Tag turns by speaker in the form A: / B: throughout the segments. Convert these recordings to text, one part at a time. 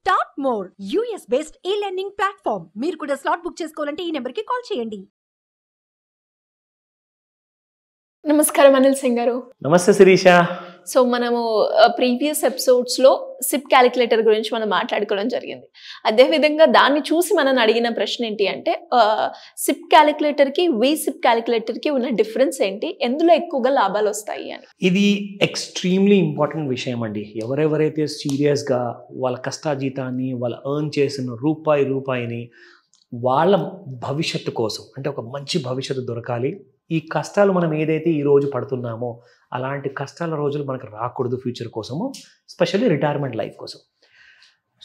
A: Start more US based e-learning platform. మీరు కూడా slot book చేసుకోవాలంటే ఈ నెంబర్కి కాల్ చేయండి.
B: నమస్కారం అనిల్ సింగ్ గారు.
C: నమస్తే శిరీష.
B: సో మనము ప్రీవియస్ ఎపిసోడ్స్లో సిప్ క్యాలిక్యులేటర్ గురించి మనం మాట్లాడుకోవడం జరిగింది. అదేవిధంగా దాన్ని చూసి మనం అడిగిన ప్రశ్న ఏంటి అంటే సిప్ క్యాలిక్యులేటర్కి సిప్ క్యాలిక్యులేటర్కి ఉన్న డిఫరెన్స్ ఏంటి, ఎందులో ఎక్కువగా లాభాలు వస్తాయి అని.
C: ఇది ఎక్స్ట్రీమ్లీ ఇంపార్టెంట్ విషయం అండి. ఎవరెవరైతే సీరియస్గా వాళ్ళ కష్టాజీతాన్ని వాళ్ళు ఎర్న్ చేసిన రూపాయిని వాళ్ళ భవిష్యత్తు కోసం, అంటే ఒక మంచి భవిష్యత్తు దొరకాలి, ఈ కష్టాలు మనం ఏదైతే ఈరోజు పడుతున్నామో అలాంటి కష్టాల రోజులు మనకు రాకూడదు ఫ్యూచర్ కోసము, స్పెషల్లీ రిటైర్మెంట్ లైఫ్ కోసం.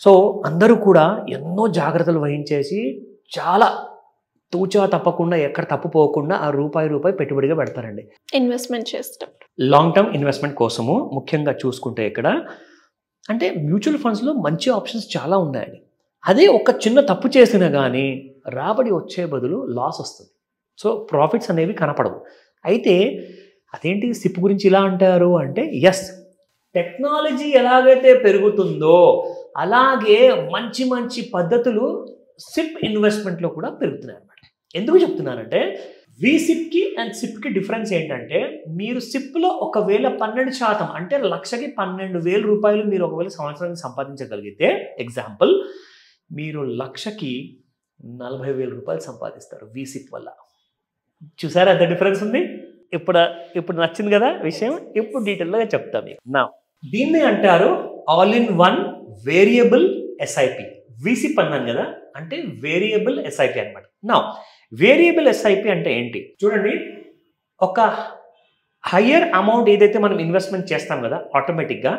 C: సో అందరూ కూడా ఎన్నో జాగ్రత్తలు వహించేసి చాలా తూచా తప్పకుండా ఎక్కడ తప్పుపోకుండా ఆ రూపాయి పెట్టుబడిగా పెడతారండి
B: ఇన్వెస్ట్మెంట్ చేస్తాం.
C: లాంగ్ టర్మ్ ఇన్వెస్ట్మెంట్ కోసము ముఖ్యంగా చూసుకుంటే ఇక్కడ అంటే మ్యూచువల్ ఫండ్స్లో మంచి ఆప్షన్స్ చాలా ఉన్నాయండి. అదే ఒక చిన్న తప్పు చేసినా కానీ రాబడి వచ్చే బదులు లాస్ వస్తుంది. సో ప్రాఫిట్స్ అనేవి కనపడవు. అయితే అదేంటి సిప్ గురించి ఇలా అంటారు అంటే, ఎస్, టెక్నాలజీ ఎలాగైతే పెరుగుతుందో అలాగే మంచి మంచి పద్ధతులు సిప్ ఇన్వెస్ట్మెంట్లో కూడా పెరుగుతున్నాయి అన్నమాట. ఎందుకు చెప్తున్నానంటే సిప్కి అండ్ సిప్కి డిఫరెన్స్ ఏంటంటే, మీరు సిప్లో ఒకవేళ 12% అంటే లక్షకి 12,000 రూపాయలు మీరు ఒకవేళ సంవత్సరానికి సంపాదించగలిగితే, ఎగ్జాంపుల్ మీరు లక్షకి 40,000 రూపాయలు సంపాదిస్తారు సిప్ వల్ల. చూసారా ఎంత డిఫరెన్స్ ఉంది? ఇప్పుడు నచ్చింది కదా విషయం. ఇప్పుడు డీటెయిల్గా చెప్తాను మీకు. నా దీన్ని అంటారు all in one variable SIP. SIP అన్నాను కదా, అంటే వేరియబుల్ ఎస్ఐపి అనమాట. నా వేరియబుల్ ఎస్ఐపి అంటే ఏంటి చూడండి, ఒక హయ్యర్ అమౌంట్ ఏదైతే మనం ఇన్వెస్ట్మెంట్ చేస్తాం కదా, ఆటోమేటిక్గా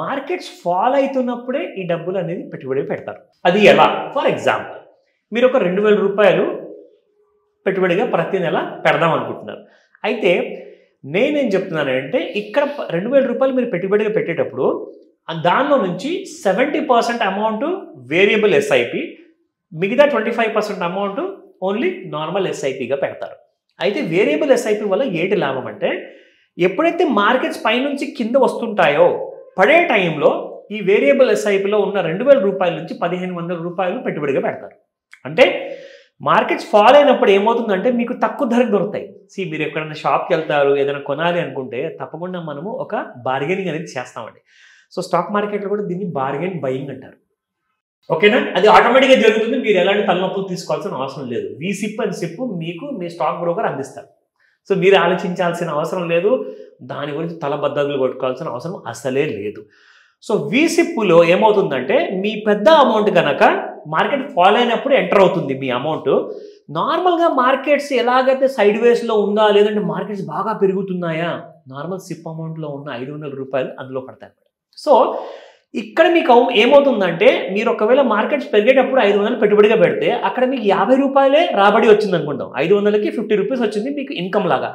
C: మార్కెట్స్ ఫాల్ అవుతున్నప్పుడే ఈ డబ్బులు అనేది పెట్టుబడి పెడతారు. అది ఎలా? ఫర్ ఎగ్జాంపుల్ మీరు ఒక 2,000 రూపాయలు పెట్టుబడిగా ప్రతి నెల పెడదాం అనుకుంటున్నారు. అయితే నేనేం చెప్తున్నానంటే, ఇక్కడ 2,000 రూపాయలు మీరు పెట్టుబడిగా పెట్టేటప్పుడు దానిలో నుంచి 70% అమౌంట్ వేరియబుల్ ఎస్ఐపి, మిగతా 25% అమౌంట్ ఓన్లీ నార్మల్ ఎస్ఐపిగా పెడతారు. అయితే వేరియబుల్ ఎస్ఐపి వల్ల ఏంటి లాభం అంటే, ఎప్పుడైతే మార్కెట్స్ పైనుంచి కింద వస్తుంటాయో పడే టైంలో ఈ వేరియబుల్ ఎస్ఐపిలో ఉన్న 2,000 రూపాయల నుంచి 1,500 రూపాయలు పెట్టుబడిగా పెడతారు. అంటే మార్కెట్స్ ఫాల్ అయినప్పుడు ఏమవుతుందంటే మీకు తక్కువ ధరకు దొరుకుతాయి. మీరు ఎక్కడైనా షాప్కి వెళ్తారు, ఏదైనా కొనాలి అనుకుంటే తప్పకుండా మనము ఒక బార్గెనింగ్ అనేది చేస్తామండి. సో స్టాక్ మార్కెట్లో కూడా దీన్ని బార్గెన్ బయింగ్ అంటారు. ఓకేనా? అది ఆటోమేటిక్గా జరుగుతుంది. మీరు ఎలాంటి తలనొప్పులు తీసుకోవాల్సిన అవసరం లేదు. సిప్ అండ్ సిప్ మీకు మీ స్టాక్ బ్రోకర్ అందిస్తారు. సో మీరు ఆలోచించాల్సిన అవసరం లేదు, దాని గురించి తలబద్దలు కొట్టుకోవాల్సిన అవసరం అసలే లేదు. సో సిప్లో ఏమవుతుందంటే, మీ పెద్ద అమౌంట్ కనుక మార్కెట్ ఫాల్ అయినప్పుడు ఎంటర్ అవుతుంది మీ అమౌంట్. నార్మల్గా మార్కెట్స్ ఎలాగైతే సైడ్ వేస్లో ఉందా, లేదంటే మార్కెట్స్ బాగా పెరుగుతున్నాయా, నార్మల్ సిప్ అమౌంట్లో ఉన్న 500 రూపాయలు అందులో పడతాయి. సో ఇక్కడ మీకు ఏమవుతుందంటే, మీరు ఒకవేళ మార్కెట్స్ పెరిగేటప్పుడు 500 పెట్టుబడిగా పెడితే అక్కడ మీకు 50 రూపాయలే రాబడి వచ్చింది అనుకుంటాం. 500కి 50 రూపీస్ వచ్చింది మీకు ఇన్కమ్ లాగా.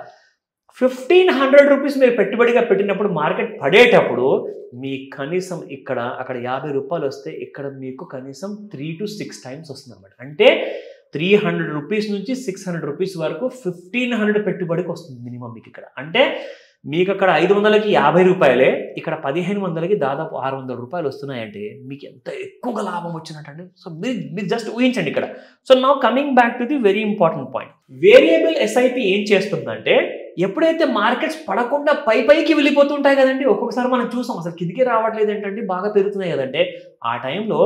C: 1,500 రూపీస్ మీరు పెట్టుబడిగా పెట్టినప్పుడు మార్కెట్ పడేటప్పుడు మీకు కనీసం అక్కడ 50 రూపాయలు వస్తే ఇక్కడ మీకు కనీసం 3 to 6 టైమ్స్ వస్తుంది అన్నమాట. అంటే 300 రూపీస్ నుంచి 600 రూపీస్ వరకు 1,500 పెట్టుబడికి వస్తుంది మినిమం మీకు ఇక్కడ. అంటే మీకు అక్కడ 500కి 50 రూపాయలే, ఇక్కడ 1,500కి దాదాపు 600 రూపాయలు వస్తున్నాయంటే మీకు ఎంత ఎక్కువగా లాభం వచ్చినట్టండి. సో మీరు జస్ట్ ఊహించండి ఇక్కడ. So now coming back to the very important point. Variable SIP ఏం చేస్తుందంటే, ఎప్పుడైతే మార్కెట్స్ పడకుండా పైకి వెళ్ళిపోతుంటాయి కదండి, ఒక్కొక్కసారి మనం చూసాం అసలు కిందికి రావట్లేదు ఏంటంటే, బాగా పెరుగుతున్నాయి కదంటే, ఆ టైంలో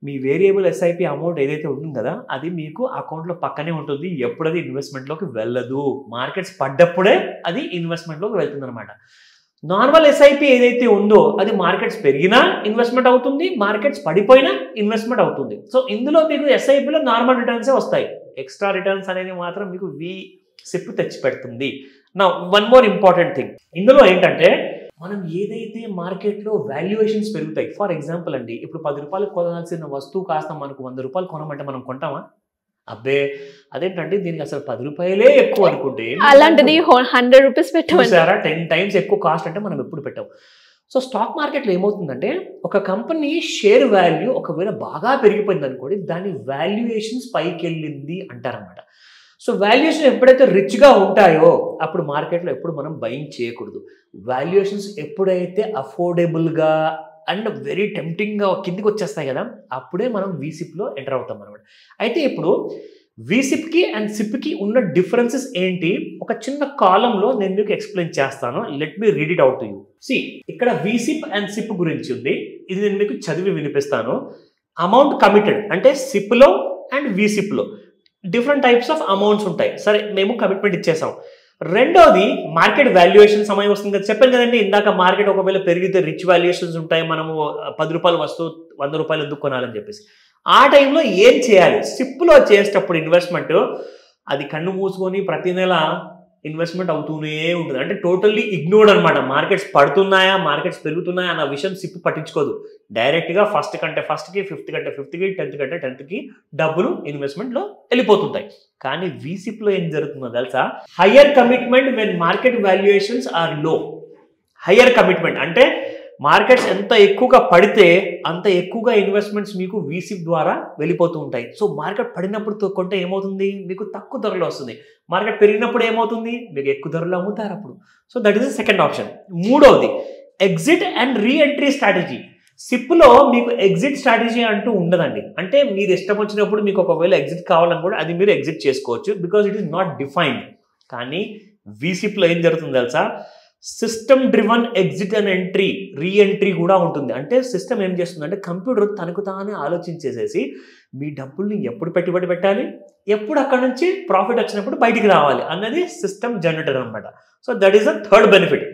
C: మీ వేరియబుల్ ఎస్ఐపి అమౌంట్ ఏదైతే ఉంటుంది కదా, అది మీకు అకౌంట్లో పక్కనే ఉంటుంది. ఎప్పుడది ఇన్వెస్ట్మెంట్లోకి వెళ్ళదు. మార్కెట్స్ పడ్డప్పుడే అది ఇన్వెస్ట్మెంట్లోకి వెళ్తుంది అనమాట. నార్మల్ ఎస్ఐపి ఏదైతే ఉందో అది మార్కెట్స్ పెరిగినా ఇన్వెస్ట్మెంట్ అవుతుంది, మార్కెట్స్ పడిపోయినా ఇన్వెస్ట్మెంట్ అవుతుంది. సో ఇందులో మీకు ఎస్ఐపిలో నార్మల్ రిటర్న్సే వస్తాయి. ఎక్స్ట్రా రిటర్న్స్ అనేది మాత్రం మీకు సిప్ తెచ్చి పెడుతుంది. నా వన్ మోర్ ఇంపార్టెంట్ థింగ్ ఇందులో ఏంటంటే, మనం ఏదైతే మార్కెట్లో వాల్యుయేషన్స్ పెరుగుతాయి. ఫర్ ఎగ్జాంపుల్ అండి, ఇప్పుడు 10 రూపాయలు కొనాల్సిన వస్తువు కాస్త మనకు 100 రూపాయలు కొనమంటే మనం కొంటామా? అబ్బే, అదేంటంటే దీనికి అసలు 10 రూపాయలే ఎక్కువ అనుకుంటే,
B: అలాంటిది 100 రూపీస్
C: పెట్టారా 10 టైమ్స్ ఎక్కువ కాస్ట్ అంటే మనం ఎప్పుడు పెట్టాం. సో స్టాక్ మార్కెట్లో ఏమవుతుందంటే, ఒక కంపెనీ షేర్ వాల్యూ ఒకవేళ బాగా పెరిగిపోయింది అనుకోండి, దాని వాల్యుయేషన్స్ పైకి వెళ్ళింది అంటారనమాట. సో వాల్యుయేషన్ ఎప్పుడైతే రిచ్గా ఉంటాయో అప్పుడు మార్కెట్లో ఎప్పుడు మనం బయింగ్ చేయకూడదు. వాల్యుయేషన్స్ ఎప్పుడైతే అఫోర్డబుల్గా అండ్ వెరీ టెంప్టింగ్గా కిందికి వచ్చేస్తాయి కదా, అప్పుడే మనం వీసిప్లో ఎంటర్ అవుతాం అనమాట. అయితే ఇప్పుడు వీసిప్కి అండ్ సిప్కి ఉన్న డిఫరెన్సెస్ ఏంటి ఒక చిన్న కాలంలో నేను మీకు ఎక్స్ప్లెయిన్ చేస్తాను. Let me read it out to you. ఇక్కడ వీసిప్ అండ్ సిప్ గురించి ఉంది, ఇది నేను మీకు చదివి వినిపిస్తాను. అమౌంట్ కమిటెడ్ అంటే సిప్లో అండ్ వీసిప్లో డిఫరెంట్ టైప్స్ ఆఫ్ అమౌంట్స్ ఉంటాయి. సరే, మేము కమిట్మెంట్ ఇచ్చేసాం. రెండోది మార్కెట్ వాల్యుయేషన్ సమయం వస్తుంది కదా, చెప్పాను కదండి ఇందాక. మార్కెట్ ఒకవేళ పెరిగితే రిచ్ వాల్యుయేషన్స్ ఉంటాయి, మనము 10 రూపాయలు వస్తువు 100 రూపాయలు ఎందుకు కొనాలని చెప్పేసి. ఆ టైంలో ఏం చేయాలి? సిప్లో చేసేటప్పుడు ఇన్వెస్ట్మెంట్ అది కన్ను మూసుకొని ప్రతి నెల ఇన్వెస్ట్మెంట్ అవుతూనే ఉంటుంది. అంటే టోటల్లీ ఇగ్నోర్డ్ అనమాట. మార్కెట్స్ పడుతున్నాయా, మార్కెట్స్ పెరుగుతున్నాయా అన్న విషయం సిప్ పట్టించుకోదు. డైరెక్ట్గా ఫస్ట్ కంటే ఫస్ట్కి, ఫిఫ్త్ కంటే ఫిఫ్త్కి, 10th కంటే 10thకి డబ్బులు ఇన్వెస్ట్మెంట్లో వెళ్ళిపోతుంటాయి. కానీ వీసిప్లో ఏం జరుగుతుందో తెలుసా? Higher commitment when market valuations are low. Higher commitment అంటే మార్కెట్స్ ఎంత ఎక్కువగా పడితే అంత ఎక్కువగా ఇన్వెస్ట్మెంట్స్ మీకు వీసిప్ ద్వారా వెళ్ళిపోతూ ఉంటాయి. సో మార్కెట్ పడినప్పుడు కొంటే ఏమవుతుంది? మీకు తక్కువ ధరలో వస్తుంది. మార్కెట్ పెరిగినప్పుడు ఏమవుతుంది? మీకు ఎక్కువ ధరలో అమ్ముతారు అప్పుడు. So that is the second option. మూడవది ఎగ్జిట్ అండ్ రీఎంట్రీ స్ట్రాటజీ. సిప్లో మీకు ఎగ్జిట్ స్ట్రాటజీ అంటూ ఉండదండి. అంటే మీరు ఇష్టం వచ్చినప్పుడు మీకు ఒకవేళ ఎగ్జిట్ కావాలని కూడా అది మీరు ఎగ్జిట్ చేసుకోవచ్చు, because it is not defined. కానీ వీసిప్లో ఏం జరుగుతుంది తెలుసా? System driven exit and entry, reentry కూడా ఉంటుంది. అంటే సిస్టమ్ ఏం చేస్తుంది అంటే కంప్యూటర్ తనకు తానే ఆలోచించేసేసి మీ డబ్బుల్ని ఎప్పుడు పెట్టుబడి పెట్టాలి, ఎప్పుడు అక్కడ నుంచి ప్రాఫిట్ వచ్చినప్పుడు బయటికి రావాలి అన్నది సిస్టమ్ జనరేటర్ అనమాట. So that is the third benefit.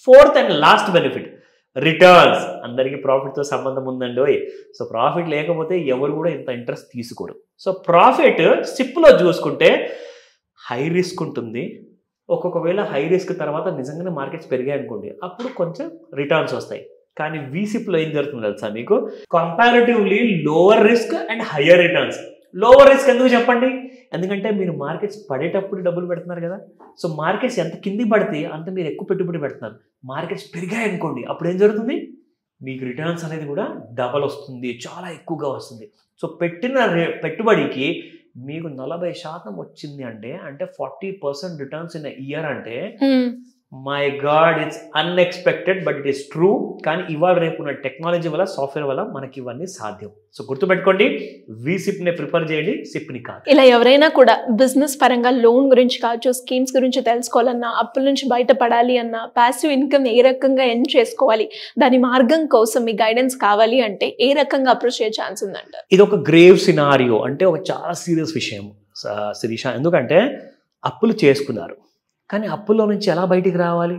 C: Fourth and last benefit returns. అందరికీ ప్రాఫిట్తో సంబంధం ఉందండి. సో ప్రాఫిట్ లేకపోతే ఎవరు కూడా ఇంత ఇంట్రెస్ట్ తీసుకోరు. సో ప్రాఫిట్ సిప్లో చూసుకుంటే హై రిస్క్ ఉంటుంది. ఒక్కొక్కవేళ హై రిస్క్ తర్వాత నిజంగానే మార్కెట్స్ పెరిగాయి అనుకోండి, అప్పుడు కొంచెం రిటర్న్స్ వస్తాయి. కానీ వీసిప్లో ఏం జరుగుతుంది తెలుసా మీకు? Comparatively lower risk and higher returns. Lower risk ఎందుకు చెప్పండి? ఎందుకంటే మీరు మార్కెట్స్ పడేటప్పుడు డబ్బులు పెడుతున్నారు కదా. సో మార్కెట్స్ ఎంత కిందికి పడితే అంత మీరు ఎక్కువ పెట్టుబడి పెడుతున్నారు. మార్కెట్స్ పెరిగాయి అనుకోండి, అప్పుడు ఏం జరుగుతుంది? మీకు రిటర్న్స్ అనేది కూడా డబల్ వస్తుంది, చాలా ఎక్కువగా వస్తుంది. సో పెట్టిన పెట్టుబడికి మీకు 40% వచ్చింది అంటే 40% రిటర్న్స్ ఇన్ ఇయర్ అంటే my God, it's unexpected but it is true. కానీ ఇవాళ రేపు ఉన్న టెక్నాలజీ వల్ల, సాఫ్ట్వేర్ వల్ల మనకి ఇవన్నీ సాధ్యం. సో గుర్తుపెట్టుకోండి, వీసిప్ని ప్రిఫర్ చేయండి, సిప్ని కాదు.
B: ఇలా ఎవరైనా కూడా బిజినెస్ పరంగా లోన్ గురించి కావచ్చు, స్కీమ్స్ గురించి తెలుసుకోవాలన్నా, అప్పుల నుంచి బయటపడాలి అన్నా, ప్యాసివ్ ఇన్కమ్ ఏ రకంగా ఎర్న్ చేసుకోవాలి, దాని మార్గం కోసం మీ గైడెన్స్ కావాలి అంటే ఏ రకంగా అప్రోచ్ అయ్యే ఛాన్స్ ఉందంట?
C: ఇది ఒక గ్రేవ్ సినారియో, అంటే ఒక చాలా సీరియస్ విషయం శిరీష. ఎందుకంటే అప్పులు చేసుకున్నారు, కానీ అప్పుల్లో నుంచి ఎలా బయటికి రావాలి?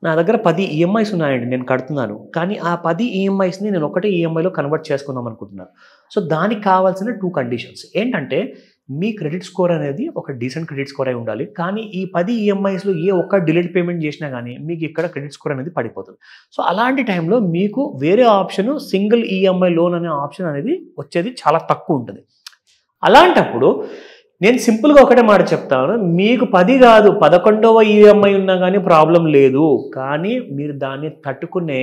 C: నా దగ్గర 10 ఈఎంఐస్ ఉన్నాయండి, నేను కడుతున్నాను. కానీ ఆ 10 ఈఎంఐస్ని నేను ఒకటే ఈఎంఐలో కన్వర్ట్ చేసుకుందాం అనుకుంటున్నాను. సో దానికి కావాల్సిన 2 కండిషన్స్ ఏంటంటే, మీ క్రెడిట్ స్కోర్ అనేది ఒక డీసెంట్ క్రెడిట్ స్కోర్ అయి ఉండాలి. కానీ ఈ 10 ఈఎంఐస్లో ఏ ఒక్క డిలీట్ పేమెంట్ చేసినా కానీ మీకు ఇక్కడ క్రెడిట్ స్కోర్ అనేది పడిపోతుంది. సో అలాంటి టైంలో మీకు వేరే ఆప్షన్, సింగిల్ ఈఎంఐ లోన్ అనే ఆప్షన్ అనేది వచ్చేది చాలా తక్కువ ఉంటుంది. అలాంటప్పుడు నేను సింపుల్గా ఒకటే మాట చెప్తాను, మీకు 10 కాదు 11వ ఈఎంఐ ఉన్నా కానీ ప్రాబ్లం లేదు. కానీ మీరు దాన్ని తట్టుకునే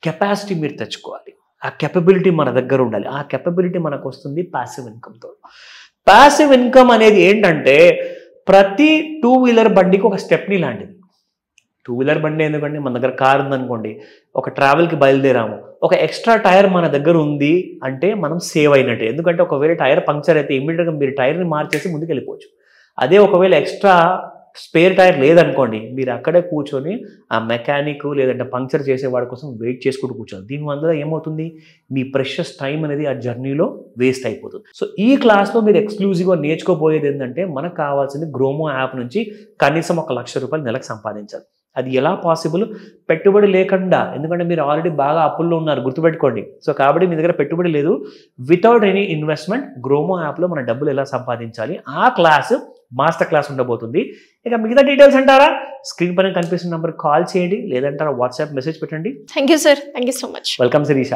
C: కెపాసిటీ మీరు తెచ్చుకోవాలి. ఆ కెపబిలిటీ మన దగ్గర ఉండాలి. ఆ కెపబిలిటీ మనకు వస్తుంది ప్యాసివ్ ఇన్కమ్తో. ప్యాసివ్ ఇన్కమ్ అనేది ఏంటంటే, ప్రతి 2 వీలర్ బండికి ఒక స్టెప్నీ లాంటిది. 2 వీలర్ బండి ఎందుకంటే, మన దగ్గర కార్ ఉందనుకోండి, ఒక ట్రావెల్కి బయలుదేరాము, ఒక ఎక్స్ట్రా టైర్ మన దగ్గర ఉంది అంటే మనం సేవ్ అయినట్టే. ఎందుకంటే ఒకవేళ టైర్ పంక్చర్ అయితే ఇమ్మీడియట్గా మీరు టైర్ని మార్చేసి ముందుకు వెళ్ళిపోవచ్చు. అదే ఒకవేళ ఎక్స్ట్రా స్పేర్ టైర్ లేదనుకోండి, మీరు అక్కడే కూర్చొని ఆ మెకానిక్ లేదంటే పంక్చర్ చేసేవాడి కోసం వెయిట్ చేసుకుంటూ కూర్చోండి. దీనివల్ల ఏమవుతుంది? మీ ప్రెషస్ టైం అనేది ఆ జర్నీలో వేస్ట్ అయిపోతుంది. సో ఈ క్లాస్లో మీరు ఎక్స్క్లూజివ్గా నేర్చుకోబోయేది ఏంటంటే, మనకు కావాల్సింది గ్రోమో యాప్ నుంచి కనీసం 1 లక్ష రూపాయలు నెలకు సంపాదించాలి. అది ఎలా పాసిబుల్? పెట్టుబడి లేకుండా. ఎందుకంటే మీరు ఆల్రెడీ బాగా అప్పుల్లో ఉన్నారు, గుర్తుపెట్టుకోండి. సో కాబట్టి మీ దగ్గర పెట్టుబడి లేదు. వితౌట్ ఎనీ ఇన్వెస్ట్మెంట్ గ్రోమో యాప్లో మన డబ్బులు ఎలా సంపాదించాలి, ఆ క్లాస్ మాస్టర్ క్లాస్ ఉండబోతుంది. ఇక మిగతా డీటెయిల్స్ అంటారా, స్క్రీన్ పైన కనిపిస్తున్న నెంబర్ కాల్ చేయండి, లేదంటారా వాట్సాప్ మెసేజ్ పెట్టండి.
B: Thank you sir, thank you so much.
C: Welcome Sirisha.